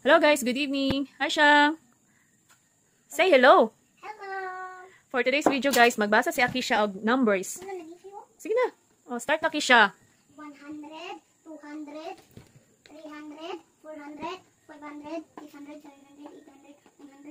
Hello guys, good evening. Hi Siya. Say hello. Hello. For today's video guys, magbasa si Akisha og numbers. Sige na. Oh, start na Akisha. 100, 200, 300, 400, 500, 600, 700, 800,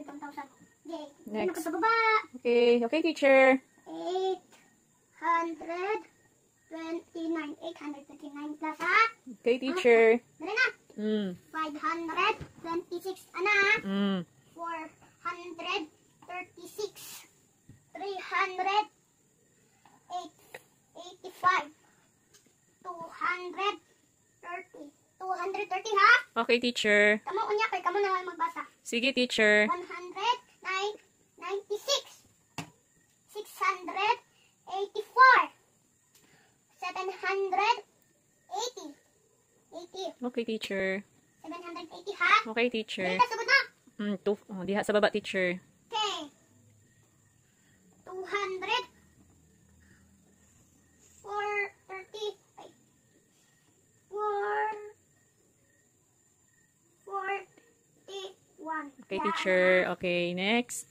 900, 1,000. Yay. Next. Sa baba. Okay, okay teacher. 829. 829 plus ha? Okay teacher. Dali na. 526 anak. 436. 385. 230. 230 ha? Okay teacher. Kamu unya kay kamu naman magbasa. Sige teacher. 196. 684. 780. 80. Okay teacher. 780 ha? Okay teacher. Dito, sugod na. Diha sa baba teacher. Okay. 200. 430. 41. Okay teacher. Okay, next.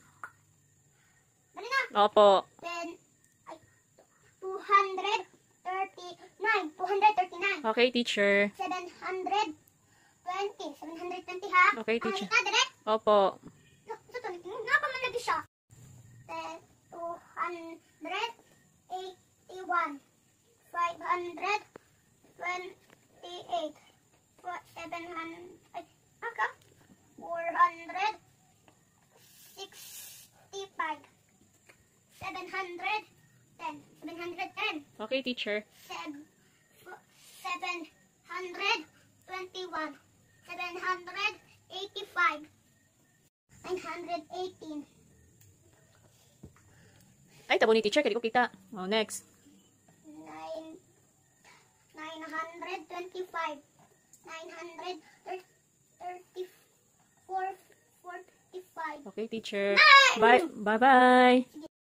Dali na. Opo. Then, 239. 239. Okay teacher. 720. 720 ha? Okay, teacher. Ano direct? Opo. Ito, nga pa man lagi siya. Then, 281. 528. 700. Ay, aka? 465. 710. 710. Okay teacher. 721. 785. 918. Ay, tabo ni teacher. Kaya ko kita. Oh, next. 925. 934. 45. Okay teacher. Nine! Bye. Bye-bye.